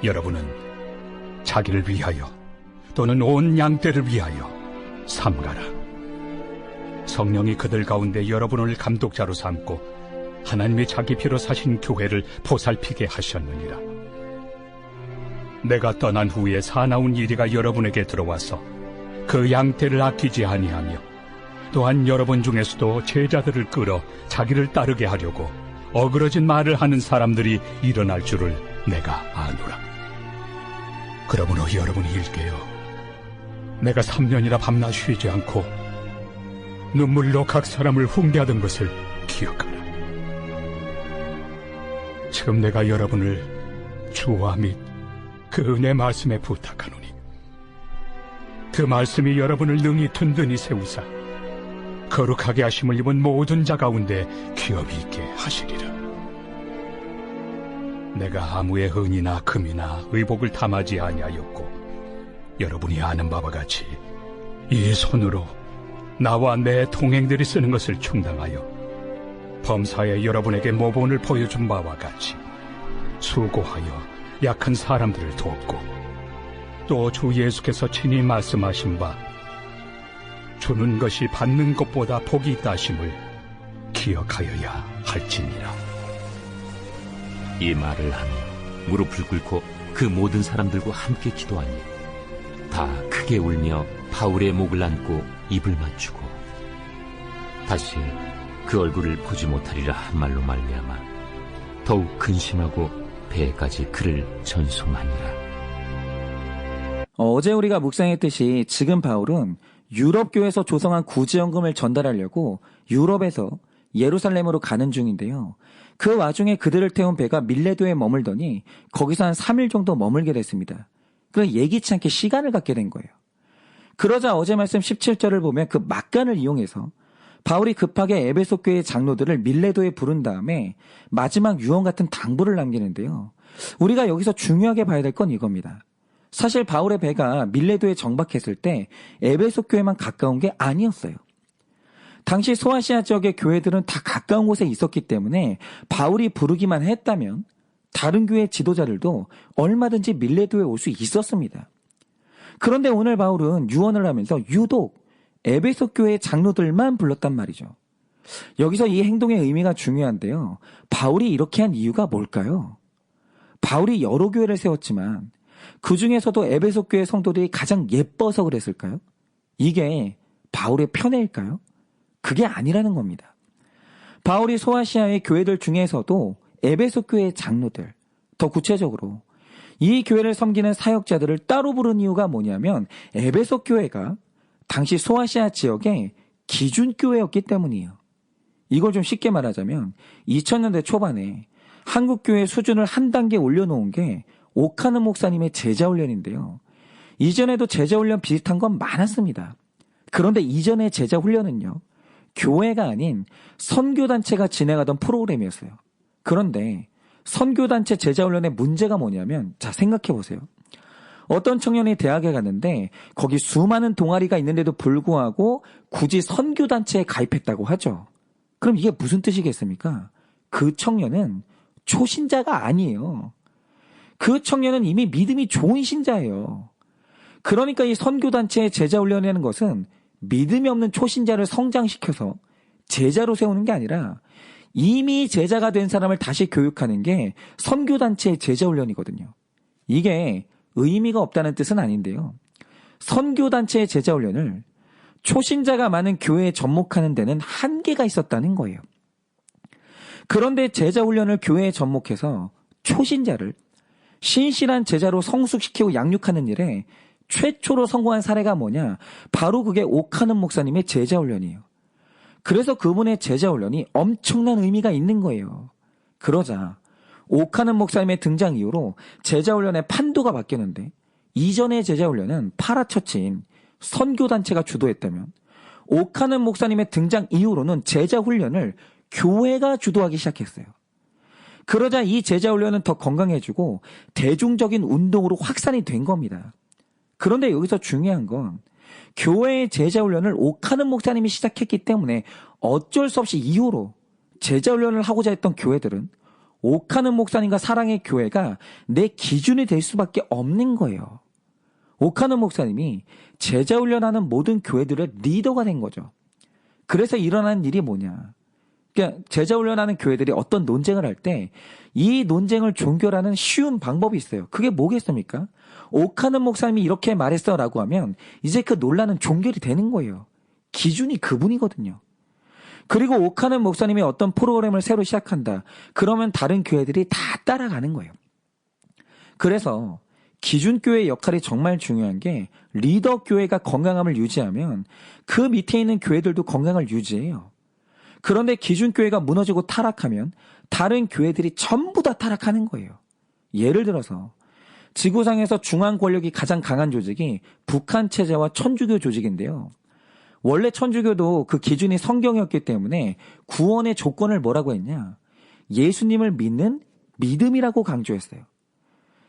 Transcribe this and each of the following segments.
여러분은 자기를 위하여 또는 온 양떼를 위하여 삼가라. 성령이 그들 가운데 여러분을 감독자로 삼고 하나님이 자기 피로 사신 교회를 보살피게 하셨느니라. 내가 떠난 후에 사나운 이리가 여러분에게 들어와서 그 양떼를 아끼지 아니하며 또한 여러분 중에서도 제자들을 끌어 자기를 따르게 하려고 어그러진 말을 하는 사람들이 일어날 줄을 내가 아노라. 그러므로 여러분이 일깨어 내가 3년이나 밤낮 쉬지 않고 눈물로 각 사람을 훈계하던 것을 기억하라. 지금 내가 여러분을 주와 및 그 은혜 말씀에 부탁하노니 그 말씀이 여러분을 능히 든든히 세우사 거룩하게 하심을 입은 모든 자 가운데 기업이 있게 하시리라. 내가 아무의 은이나 금이나 의복을 탐하지 아니하였고 여러분이 아는 바와 같이 이 손으로 나와 내 동행들이 쓰는 것을 충당하여 범사에 여러분에게 모본을 보여준 바와 같이 수고하여 약한 사람들을 돕고 또 주 예수께서 친히 말씀하신 바 주는 것이 받는 것보다 복이 있다 하심을 기억하여야 할지니라. 이 말을 하며 무릎을 꿇고 그 모든 사람들과 함께 기도하니 다 크게 울며 바울의 목을 안고 입을 맞추고 다시 그 얼굴을 보지 못하리라 한 말로 말미암아 더욱 근심하고 배까지 그를 전송하니라. 어제 우리가 묵상했듯이 지금 바울은 유럽교에서 조성한 구제연금을 전달하려고 유럽에서 예루살렘으로 가는 중인데요. 그 와중에 그들을 태운 배가 밀레도에 머물더니 거기서 한 3일 정도 머물게 됐습니다. 그래서 예기치 않게 시간을 갖게 된 거예요. 그러자 어제 말씀 17절을 보면 그 막간을 이용해서 바울이 급하게 에베소 교회 장로들을 밀레도에 부른 다음에 마지막 유언 같은 당부를 남기는데요. 우리가 여기서 중요하게 봐야 될 건 이겁니다. 사실 바울의 배가 밀레도에 정박했을 때 에베소 교회만 가까운 게 아니었어요. 당시 소아시아 지역의 교회들은 다 가까운 곳에 있었기 때문에 바울이 부르기만 했다면 다른 교회 지도자들도 얼마든지 밀레도에 올 수 있었습니다. 그런데 오늘 바울은 유언을 하면서 유독 에베소 교회 장로들만 불렀단 말이죠. 여기서 이 행동의 의미가 중요한데요. 바울이 이렇게 한 이유가 뭘까요? 바울이 여러 교회를 세웠지만 그 중에서도 에베소 교회 성도들이 가장 예뻐서 그랬을까요? 이게 바울의 편애일까요? 그게 아니라는 겁니다. 바울이 소아시아의 교회들 중에서도 에베소 교회의 장로들, 더 구체적으로 이 교회를 섬기는 사역자들을 따로 부른 이유가 뭐냐면 에베소 교회가 당시 소아시아 지역의 기준교회였기 때문이에요. 이걸 좀 쉽게 말하자면 2000년대 초반에 한국교회 수준을 한 단계 올려놓은 게 오카는 목사님의 제자훈련인데요. 이전에도 제자훈련 비슷한 건 많았습니다. 그런데 이전의 제자훈련은요. 교회가 아닌 선교단체가 진행하던 프로그램이었어요. 그런데 선교단체 제자훈련의 문제가 뭐냐면 자 생각해보세요. 어떤 청년이 대학에 갔는데 거기 수많은 동아리가 있는데도 불구하고 굳이 선교단체에 가입했다고 하죠. 그럼 이게 무슨 뜻이겠습니까? 그 청년은 초신자가 아니에요. 그 청년은 이미 믿음이 좋은 신자예요. 그러니까 이 선교단체의 제자훈련이라는 것은 믿음이 없는 초신자를 성장시켜서 제자로 세우는 게 아니라 이미 제자가 된 사람을 다시 교육하는 게 선교단체의 제자훈련이거든요. 이게 의미가 없다는 뜻은 아닌데요. 선교단체의 제자훈련을 초신자가 많은 교회에 접목하는 데는 한계가 있었다는 거예요. 그런데 제자훈련을 교회에 접목해서 초신자를 신실한 제자로 성숙시키고 양육하는 일에 최초로 성공한 사례가 뭐냐? 바로 그게 오카는 목사님의 제자훈련이에요. 그래서 그분의 제자훈련이 엄청난 의미가 있는 거예요. 그러자 오카는 목사님의 등장 이후로 제자훈련의 판도가 바뀌었는데 이전의 제자훈련은 파라처치인 선교단체가 주도했다면 오카는 목사님의 등장 이후로는 제자훈련을 교회가 주도하기 시작했어요. 그러자 이 제자훈련은 더 건강해지고 대중적인 운동으로 확산이 된 겁니다. 그런데 여기서 중요한 건 교회의 제자훈련을 오카는 목사님이 시작했기 때문에 어쩔 수 없이 이후로 제자훈련을 하고자 했던 교회들은 오카는 목사님과 사랑의 교회가 내 기준이 될 수밖에 없는 거예요. 오카는 목사님이 제자훈련하는 모든 교회들의 리더가 된 거죠. 그래서 일어나는 일이 뭐냐. 그러니까 제자훈련하는 교회들이 어떤 논쟁을 할 때 이 논쟁을 종결하는 쉬운 방법이 있어요. 그게 뭐겠습니까? 오카는 목사님이 이렇게 말했어 라고 하면 이제 그 논란은 종결이 되는 거예요. 기준이 그분이거든요. 그리고 오카는 목사님이 어떤 프로그램을 새로 시작한다. 그러면 다른 교회들이 다 따라가는 거예요. 그래서 기준교회의 역할이 정말 중요한 게 리더 교회가 건강함을 유지하면 그 밑에 있는 교회들도 건강을 유지해요. 그런데 기준교회가 무너지고 타락하면 다른 교회들이 전부 다 타락하는 거예요. 예를 들어서 지구상에서 중앙 권력이 가장 강한 조직이 북한 체제와 천주교 조직인데요. 원래 천주교도 그 기준이 성경이었기 때문에 구원의 조건을 뭐라고 했냐? 예수님을 믿는 믿음이라고 강조했어요.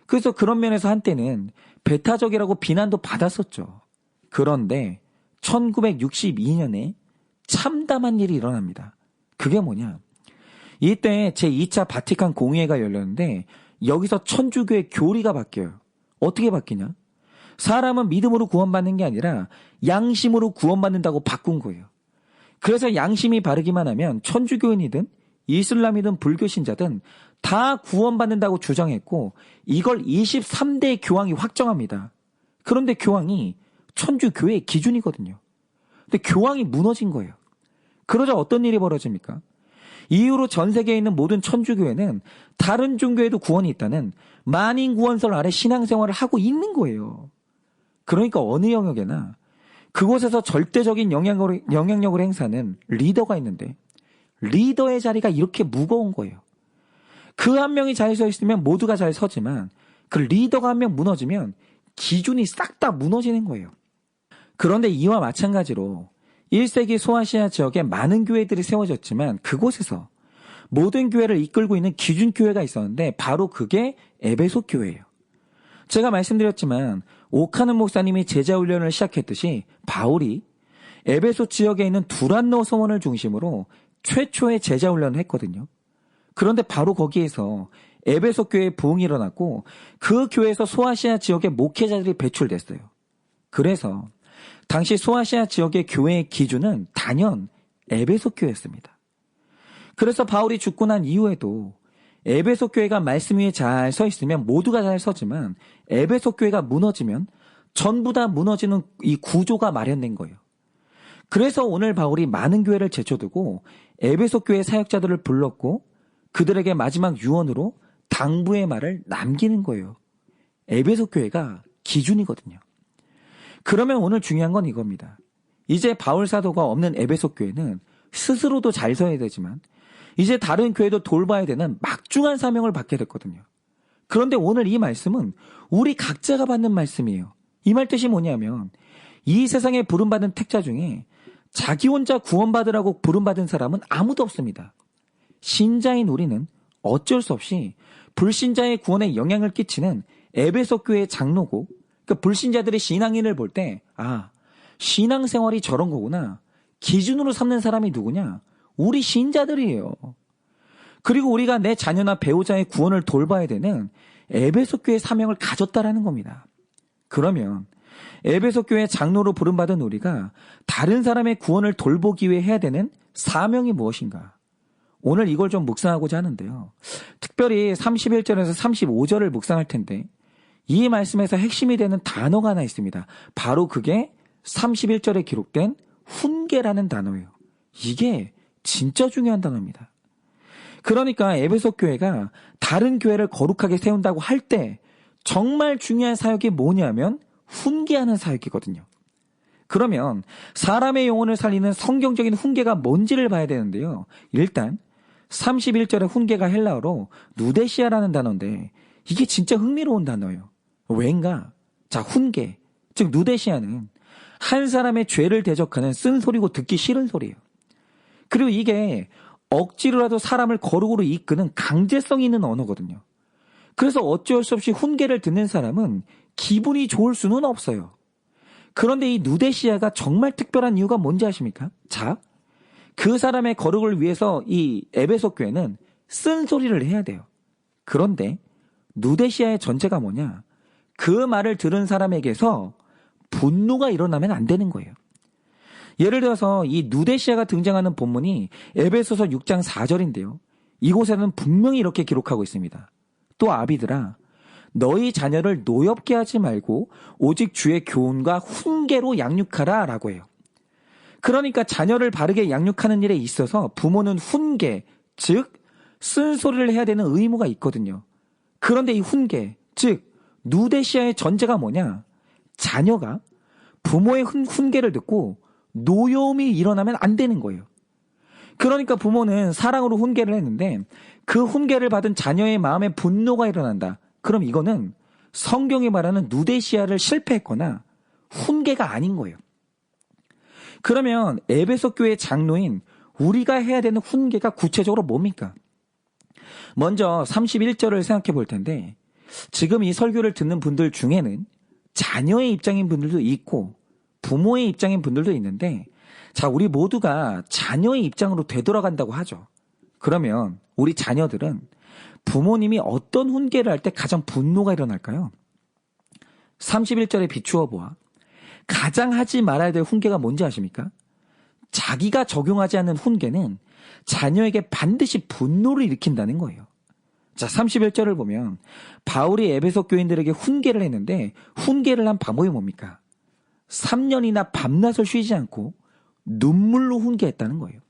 그래서 그런 면에서 한때는 배타적이라고 비난도 받았었죠. 그런데 1962년에 참담한 일이 일어납니다. 그게 뭐냐? 이때 제2차 바티칸 공의회가 열렸는데 여기서 천주교의 교리가 바뀌어요. 어떻게 바뀌냐? 사람은 믿음으로 구원받는 게 아니라 양심으로 구원받는다고 바꾼 거예요. 그래서 양심이 바르기만 하면 천주교인이든 이슬람이든 불교 신자든 다 구원받는다고 주장했고 이걸 23대 교황이 확정합니다. 그런데 교황이 천주교의 기준이거든요. 근데 교황이 무너진 거예요. 그러자 어떤 일이 벌어집니까? 이후로 전 세계에 있는 모든 천주교회는 다른 종교에도 구원이 있다는 만인구원설 아래 신앙생활을 하고 있는 거예요. 그러니까 어느 영역에나 그곳에서 절대적인 영향력을 행사하는 리더가 있는데 리더의 자리가 이렇게 무거운 거예요. 그 한 명이 잘 서 있으면 모두가 잘 서지만 그 리더가 한 명 무너지면 기준이 싹 다 무너지는 거예요. 그런데 이와 마찬가지로 1세기 소아시아 지역에 많은 교회들이 세워졌지만 그곳에서 모든 교회를 이끌고 있는 기준교회가 있었는데 바로 그게 에베소 교회예요. 제가 말씀드렸지만 오카는 목사님이 제자훈련을 시작했듯이 바울이 에베소 지역에 있는 두란노 성원을 중심으로 최초의 제자훈련을 했거든요. 그런데 바로 거기에서 에베소 교회에 부흥이 일어났고 그 교회에서 소아시아 지역의 목회자들이 배출됐어요. 그래서 당시 소아시아 지역의 교회의 기준은 단연 에베소 교회였습니다. 그래서 바울이 죽고 난 이후에도 에베소 교회가 말씀 위에 잘 서 있으면 모두가 잘 서지만 에베소 교회가 무너지면 전부 다 무너지는 이 구조가 마련된 거예요. 그래서 오늘 바울이 많은 교회를 제쳐두고 에베소 교회 사역자들을 불렀고 그들에게 마지막 유언으로 당부의 말을 남기는 거예요. 에베소 교회가 기준이거든요. 그러면 오늘 중요한 건 이겁니다. 이제 바울 사도가 없는 에베소 교회는 스스로도 잘 서야 되지만 이제 다른 교회도 돌봐야 되는 막중한 사명을 받게 됐거든요. 그런데 오늘 이 말씀은 우리 각자가 받는 말씀이에요. 이 말 뜻이 뭐냐면 이 세상에 부름받은 택자 중에 자기 혼자 구원받으라고 부름받은 사람은 아무도 없습니다. 신자인 우리는 어쩔 수 없이 불신자의 구원에 영향을 끼치는 에베소 교회의 장로고 그러니까 불신자들의 신앙인을 볼 때 신앙생활이 저런 거구나. 기준으로 삼는 사람이 누구냐? 우리 신자들이에요. 그리고 우리가 내 자녀나 배우자의 구원을 돌봐야 되는 에베소 교회의 사명을 가졌다라는 겁니다. 그러면 에베소 교회 장로로 부름받은 우리가 다른 사람의 구원을 돌보기 위해 해야 되는 사명이 무엇인가? 오늘 이걸 좀 묵상하고자 하는데요. 특별히 31절에서 35절을 묵상할 텐데 이 말씀에서 핵심이 되는 단어가 하나 있습니다. 바로 그게 31절에 기록된 훈계라는 단어예요. 이게 진짜 중요한 단어입니다. 그러니까 에베소 교회가 다른 교회를 거룩하게 세운다고 할 때 정말 중요한 사역이 뭐냐면 훈계하는 사역이거든요. 그러면 사람의 영혼을 살리는 성경적인 훈계가 뭔지를 봐야 되는데요. 일단 31절의 훈계가 헬라어로 누데시아라는 단어인데 이게 진짜 흥미로운 단어예요. 왜인가? 자, 훈계, 즉 누데시아는 한 사람의 죄를 대적하는 쓴소리고 듣기 싫은 소리예요. 그리고 이게 억지로라도 사람을 거룩으로 이끄는 강제성이 있는 언어거든요. 그래서 어쩔 수 없이 훈계를 듣는 사람은 기분이 좋을 수는 없어요. 그런데 이 누데시아가 정말 특별한 이유가 뭔지 아십니까? 자, 그 사람의 거룩을 위해서 이 에베소 교회는 쓴소리를 해야 돼요. 그런데 누데시아의 전제가 뭐냐? 그 말을 들은 사람에게서 분노가 일어나면 안 되는 거예요. 예를 들어서 이 누데시아가 등장하는 본문이 에베소서 6장 4절인데요. 이곳에는 분명히 이렇게 기록하고 있습니다. 또 아비들아, 너희 자녀를 노엽게 하지 말고 오직 주의 교훈과 훈계로 양육하라 라고 해요. 그러니까 자녀를 바르게 양육하는 일에 있어서 부모는 훈계, 즉 쓴소리를 해야 되는 의무가 있거든요. 그런데 이 훈계, 즉 누데시아의 전제가 뭐냐? 자녀가 부모의 훈계를 듣고 노여움이 일어나면 안 되는 거예요. 그러니까 부모는 사랑으로 훈계를 했는데 그 훈계를 받은 자녀의 마음에 분노가 일어난다. 그럼 이거는 성경이 말하는 누데시아를 실패했거나 훈계가 아닌 거예요. 그러면 에베소 교회 장로인 우리가 해야 되는 훈계가 구체적으로 뭡니까? 먼저 31절을 생각해 볼 텐데 지금 이 설교를 듣는 분들 중에는 자녀의 입장인 분들도 있고 부모의 입장인 분들도 있는데 자, 우리 모두가 자녀의 입장으로 되돌아간다고 하죠. 그러면 우리 자녀들은 부모님이 어떤 훈계를 할 때 가장 분노가 일어날까요? 31절에 비추어 보아 가장 하지 말아야 될 훈계가 뭔지 아십니까? 자기가 적용하지 않는 훈계는 자녀에게 반드시 분노를 일으킨다는 거예요. 자, 31절을 보면 바울이 에베소 교인들에게 훈계를 했는데 훈계를 한 방법이 뭡니까? 3년이나 밤낮을 쉬지 않고 눈물로 훈계했다는 거예요.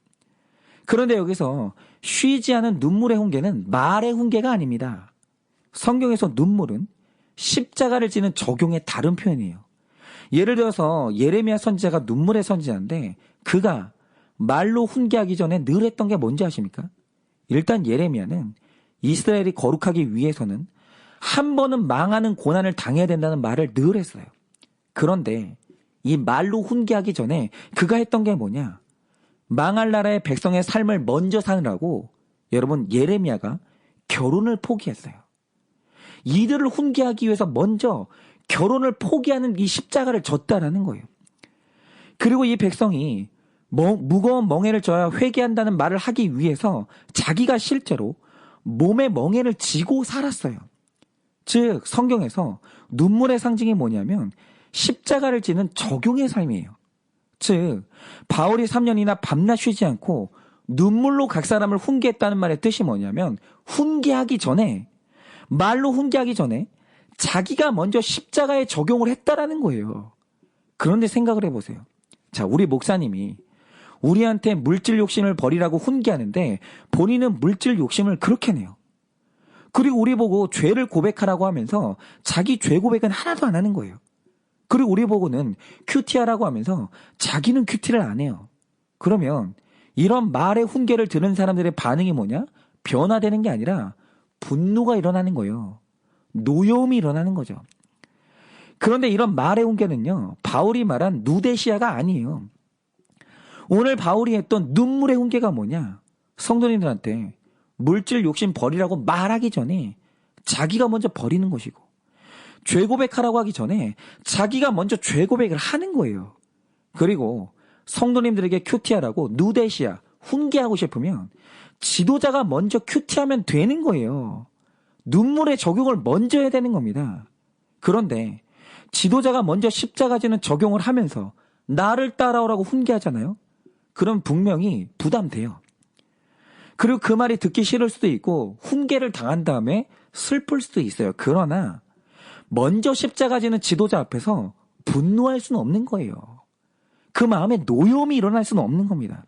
그런데 여기서 쉬지 않은 눈물의 훈계는 말의 훈계가 아닙니다. 성경에서 눈물은 십자가를 지는 적용의 다른 표현이에요. 예를 들어서 예레미야 선지자가 눈물의 선지자인데 그가 말로 훈계하기 전에 늘 했던 게 뭔지 아십니까? 일단 예레미야는 이스라엘이 거룩하기 위해서는 한 번은 망하는 고난을 당해야 된다는 말을 늘 했어요. 그런데 이 말로 훈계하기 전에 그가 했던 게 뭐냐? 망할 나라의 백성의 삶을 먼저 사느라고 여러분 예레미야가 결혼을 포기했어요. 이들을 훈계하기 위해서 먼저 결혼을 포기하는 이 십자가를 졌다라는 거예요. 그리고 이 백성이 무거운 멍에를 져야 회개한다는 말을 하기 위해서 자기가 실제로 몸에 멍에를 지고 살았어요. 즉 성경에서 눈물의 상징이 뭐냐면 십자가를 지는 적용의 삶이에요. 즉 바울이 3년이나 밤낮 쉬지 않고 눈물로 각 사람을 훈계했다는 말의 뜻이 뭐냐면 훈계하기 전에 말로 훈계하기 전에 자기가 먼저 십자가에 적용을 했다라는 거예요. 그런데 생각을 해보세요. 자, 우리 목사님이 우리한테 물질 욕심을 버리라고 훈계하는데 본인은 물질 욕심을 그렇게 내요. 그리고 우리 보고 죄를 고백하라고 하면서 자기 죄 고백은 하나도 안 하는 거예요. 그리고 우리 보고는 큐티하라고 하면서 자기는 큐티를 안 해요. 그러면 이런 말의 훈계를 들은 사람들의 반응이 뭐냐? 변화되는 게 아니라 분노가 일어나는 거예요. 노여움이 일어나는 거죠. 그런데 이런 말의 훈계는요, 바울이 말한 누데시아가 아니에요. 오늘 바울이 했던 눈물의 훈계가 뭐냐? 성도님들한테 물질 욕심 버리라고 말하기 전에 자기가 먼저 버리는 것이고, 죄 고백하라고 하기 전에 자기가 먼저 죄 고백을 하는 거예요. 그리고 성도님들에게 큐티하라고 누데시아, 훈계하고 싶으면 지도자가 먼저 큐티하면 되는 거예요. 눈물의 적용을 먼저 해야 되는 겁니다. 그런데 지도자가 먼저 십자가지는 적용을 하면서 나를 따라오라고 훈계하잖아요. 그럼 분명히 부담돼요. 그리고 그 말이 듣기 싫을 수도 있고 훈계를 당한 다음에 슬플 수도 있어요. 그러나 먼저 십자가지는 지도자 앞에서 분노할 수는 없는 거예요. 그 마음에 노여움이 일어날 수는 없는 겁니다.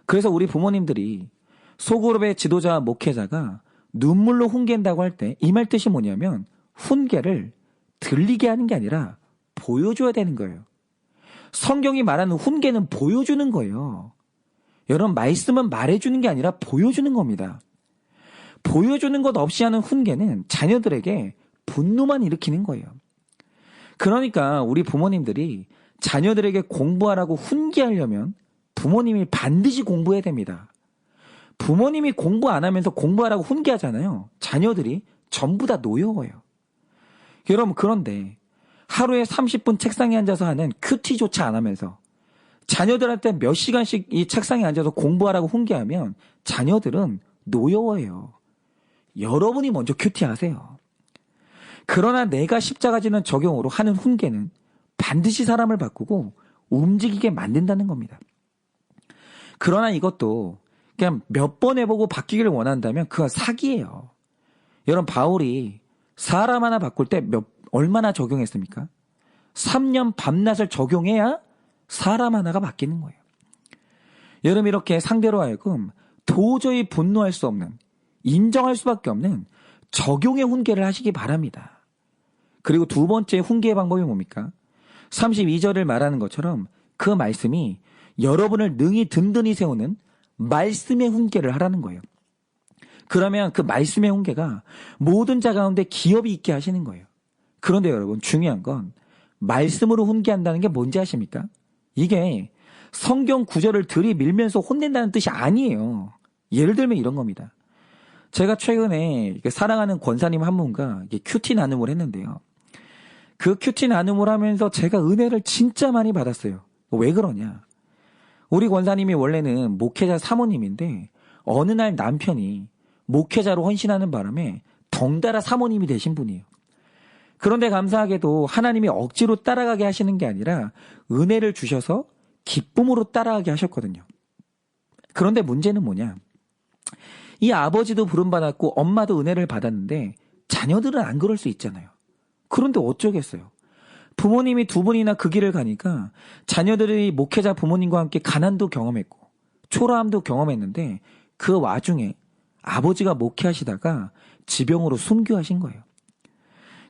그래서 우리 부모님들이 소그룹의 지도자와 목회자가 눈물로 훈계한다고 할 때 이 말 뜻이 뭐냐면 훈계를 들리게 하는 게 아니라 보여줘야 되는 거예요. 성경이 말하는 훈계는 보여주는 거예요. 여러분, 말씀은 말해주는 게 아니라 보여주는 겁니다. 보여주는 것 없이 하는 훈계는 자녀들에게 분노만 일으키는 거예요. 그러니까 우리 부모님들이 자녀들에게 공부하라고 훈계하려면 부모님이 반드시 공부해야 됩니다. 부모님이 공부 안 하면서 공부하라고 훈계하잖아요. 자녀들이 전부 다 노여워요. 여러분, 그런데 하루에 30분 책상에 앉아서 하는 큐티조차 안 하면서 자녀들한테 몇 시간씩 이 책상에 앉아서 공부하라고 훈계하면 자녀들은 노여워해요. 여러분이 먼저 큐티하세요. 그러나 내가 십자가 지는 적용으로 하는 훈계는 반드시 사람을 바꾸고 움직이게 만든다는 겁니다. 그러나 이것도 그냥 몇 번 해보고 바뀌기를 원한다면 그건 사기예요. 여러분, 바울이 사람 하나 바꿀 때 얼마나 적용했습니까? 3년 밤낮을 적용해야 사람 하나가 바뀌는 거예요. 여러분, 이렇게 상대로 하여금 도저히 분노할 수 없는, 인정할 수밖에 없는 적용의 훈계를 하시기 바랍니다. 그리고 두 번째 훈계의 방법이 뭡니까? 32절을 말하는 것처럼 그 말씀이 여러분을 능히 든든히 세우는 말씀의 훈계를 하라는 거예요. 그러면 그 말씀의 훈계가 모든 자 가운데 기업이 있게 하시는 거예요. 그런데 여러분, 중요한 건 말씀으로 훈계한다는 게 뭔지 아십니까? 이게 성경 구절을 들이밀면서 혼낸다는 뜻이 아니에요. 예를 들면 이런 겁니다. 제가 최근에 사랑하는 권사님 한 분과 큐티 나눔을 했는데요. 그 큐티 나눔을 하면서 제가 은혜를 진짜 많이 받았어요. 왜 그러냐? 우리 권사님이 원래는 목회자 사모님인데 어느 날 남편이 목회자로 헌신하는 바람에 덩달아 사모님이 되신 분이에요. 그런데 감사하게도 하나님이 억지로 따라가게 하시는 게 아니라 은혜를 주셔서 기쁨으로 따라가게 하셨거든요. 그런데 문제는 뭐냐? 이 아버지도 부름받았고 엄마도 은혜를 받았는데 자녀들은 안 그럴 수 있잖아요. 그런데 어쩌겠어요. 부모님이 두 분이나 그 길을 가니까 자녀들이 목회자 부모님과 함께 가난도 경험했고 초라함도 경험했는데 그 와중에 아버지가 목회하시다가 지병으로 순교하신 거예요.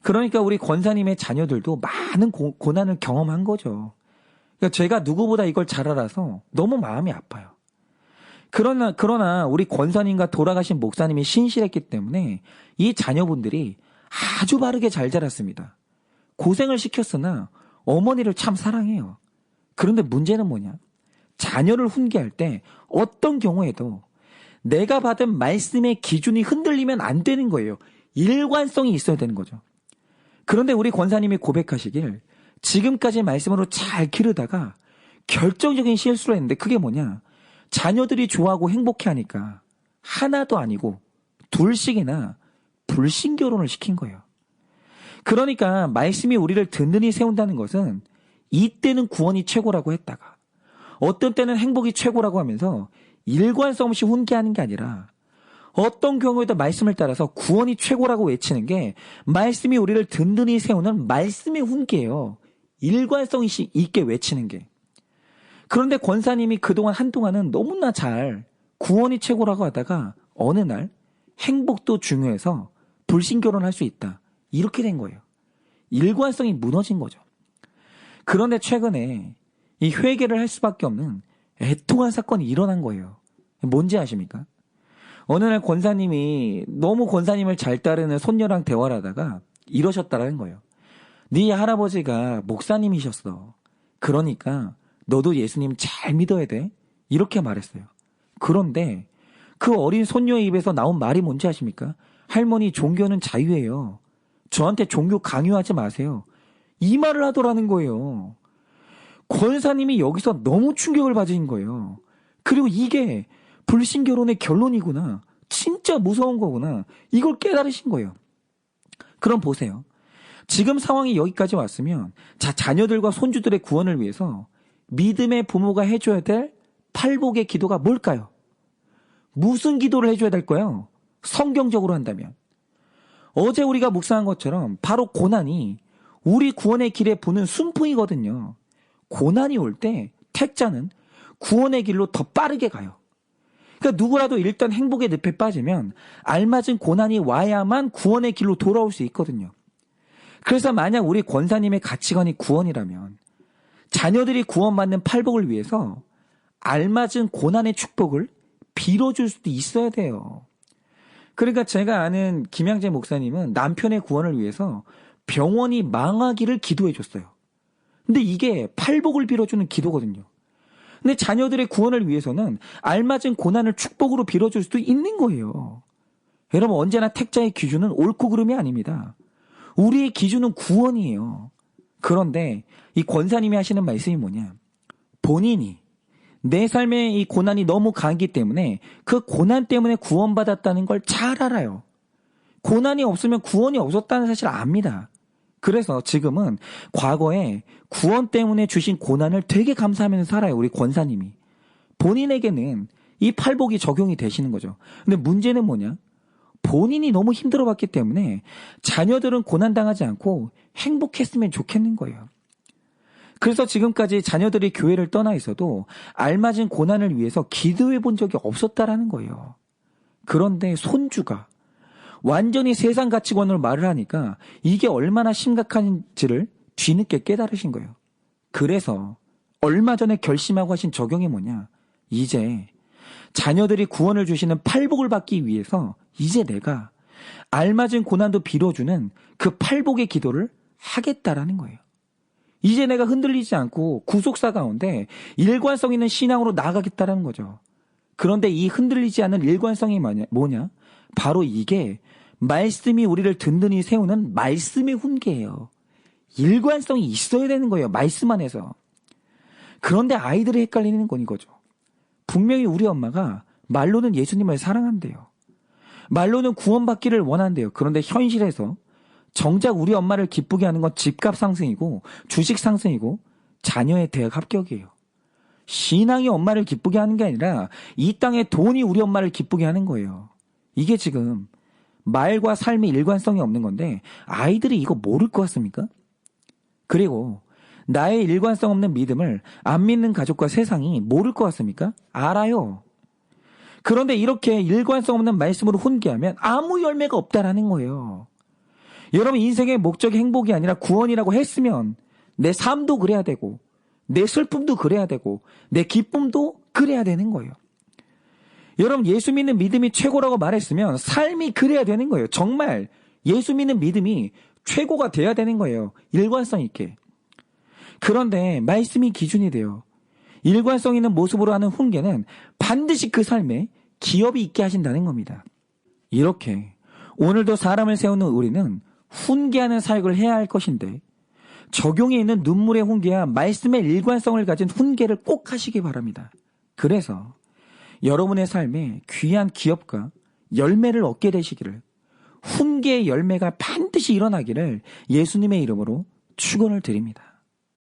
그러니까 우리 권사님의 자녀들도 많은 고난을 경험한 거죠. 그러니까 제가 누구보다 이걸 잘 알아서 너무 마음이 아파요. 그러나 우리 권사님과 돌아가신 목사님이 신실했기 때문에 이 자녀분들이 아주 바르게 잘 자랐습니다. 고생을 시켰으나 어머니를 참 사랑해요. 그런데 문제는 뭐냐? 자녀를 훈계할 때 어떤 경우에도 내가 받은 말씀의 기준이 흔들리면 안 되는 거예요. 일관성이 있어야 되는 거죠. 그런데 우리 권사님이 고백하시길 지금까지 말씀으로 잘 기르다가 결정적인 실수를 했는데 그게 뭐냐? 자녀들이 좋아하고 행복해하니까 하나도 아니고 둘씩이나 불신결혼을 시킨 거예요. 그러니까 말씀이 우리를 든든히 세운다는 것은 이때는 구원이 최고라고 했다가 어떤 때는 행복이 최고라고 하면서 일관성 없이 훈계하는 게 아니라 어떤 경우에도 말씀을 따라서 구원이 최고라고 외치는 게 말씀이 우리를 든든히 세우는 말씀의 훈계예요. 일관성 있게 외치는 게. 그런데 권사님이 그동안 한동안은 너무나 잘 구원이 최고라고 하다가 어느 날 행복도 중요해서 불신결혼할 수 있다. 이렇게 된 거예요. 일관성이 무너진 거죠. 그런데 최근에 이 회개를 할 수밖에 없는 애통한 사건이 일어난 거예요. 뭔지 아십니까? 어느 날 권사님이 너무 권사님을 잘 따르는 손녀랑 대화를 하다가 이러셨다라는 거예요. 네 할아버지가 목사님이셨어. 그러니까 너도 예수님 잘 믿어야 돼. 이렇게 말했어요. 그런데 그 어린 손녀의 입에서 나온 말이 뭔지 아십니까? 할머니, 종교는 자유예요. 저한테 종교 강요하지 마세요. 이 말을 하더라는 거예요. 권사님이 여기서 너무 충격을 받으신 거예요. 그리고 이게 불신결혼의 결론이구나. 진짜 무서운 거구나. 이걸 깨달으신 거예요. 그럼 보세요. 지금 상황이 여기까지 왔으면 자녀들과 손주들의 구원을 위해서 믿음의 부모가 해줘야 될 팔복의 기도가 뭘까요? 무슨 기도를 해줘야 될까요? 성경적으로 한다면. 어제 우리가 묵상한 것처럼 바로 고난이 우리 구원의 길에 부는 순풍이거든요. 고난이 올 때 택자는 구원의 길로 더 빠르게 가요. 그러니까 누구라도 일단 행복의 늪에 빠지면 알맞은 고난이 와야만 구원의 길로 돌아올 수 있거든요. 그래서 만약 우리 권사님의 가치관이 구원이라면 자녀들이 구원받는 팔복을 위해서 알맞은 고난의 축복을 빌어줄 수도 있어야 돼요. 그러니까 제가 아는 김양재 목사님은 남편의 구원을 위해서 병원이 망하기를 기도해 줬어요. 근데 이게 팔복을 빌어주는 기도거든요. 근데 자녀들의 구원을 위해서는 알맞은 고난을 축복으로 빌어줄 수도 있는 거예요. 여러분, 언제나 택자의 기준은 옳고 그름이 아닙니다. 우리의 기준은 구원이에요. 그런데 이 권사님이 하시는 말씀이 뭐냐? 본인이 내 삶에 이 고난이 너무 강하기 때문에 그 고난 때문에 구원받았다는 걸 잘 알아요. 고난이 없으면 구원이 없었다는 사실을 압니다. 그래서 지금은 과거에 구원 때문에 주신 고난을 되게 감사하면서 살아요. 우리 권사님이. 본인에게는 이 팔복이 적용이 되시는 거죠. 근데 문제는 뭐냐? 본인이 너무 힘들어봤기 때문에 자녀들은 고난당하지 않고 행복했으면 좋겠는 거예요. 그래서 지금까지 자녀들이 교회를 떠나 있어도 알맞은 고난을 위해서 기도해 본 적이 없었다라는 거예요. 그런데 손주가 완전히 세상 가치관으로 말을 하니까 이게 얼마나 심각한지를 뒤늦게 깨달으신 거예요. 그래서 얼마 전에 결심하고 하신 적용이 뭐냐? 이제 자녀들이 구원을 주시는 팔복을 받기 위해서 이제 내가 알맞은 고난도 빌어주는 그 팔복의 기도를 하겠다라는 거예요. 이제 내가 흔들리지 않고 구속사 가운데 일관성 있는 신앙으로 나아가겠다라는 거죠. 그런데 이 흔들리지 않는 일관성이 뭐냐? 바로 이게 말씀이 우리를 든든히 세우는 말씀의 훈계예요. 일관성이 있어야 되는 거예요. 말씀 안에서. 그런데 아이들이 헷갈리는 건 이거죠. 분명히 우리 엄마가 말로는 예수님을 사랑한대요. 말로는 구원받기를 원한대요. 그런데 현실에서 정작 우리 엄마를 기쁘게 하는 건 집값 상승이고 주식 상승이고 자녀의 대학 합격이에요. 신앙이 엄마를 기쁘게 하는 게 아니라 이 땅의 돈이 우리 엄마를 기쁘게 하는 거예요. 이게 지금 말과 삶의 일관성이 없는 건데 아이들이 이거 모를 것 같습니까? 그리고 나의 일관성 없는 믿음을 안 믿는 가족과 세상이 모를 것 같습니까? 알아요. 그런데 이렇게 일관성 없는 말씀으로 훈계하면 아무 열매가 없다라는 거예요. 여러분 인생의 목적이 행복이 아니라 구원이라고 했으면 내 삶도 그래야 되고 내 슬픔도 그래야 되고 내 기쁨도 그래야 되는 거예요. 여러분 예수 믿는 믿음이 최고라고 말했으면 삶이 그래야 되는 거예요. 정말 예수 믿는 믿음이 최고가 돼야 되는 거예요. 일관성 있게. 그런데 말씀이 기준이 돼요. 일관성 있는 모습으로 하는 훈계는 반드시 그 삶에 기업이 있게 하신다는 겁니다. 이렇게 오늘도 사람을 세우는 우리는 훈계하는 사역을 해야 할 것인데 적용에 있는 눈물의 훈계와 말씀의 일관성을 가진 훈계를 꼭 하시기 바랍니다. 그래서 여러분의 삶에 귀한 기업과 열매를 얻게 되시기를 훈계의 열매가 반드시 일어나기를 예수님의 이름으로 축원을 드립니다.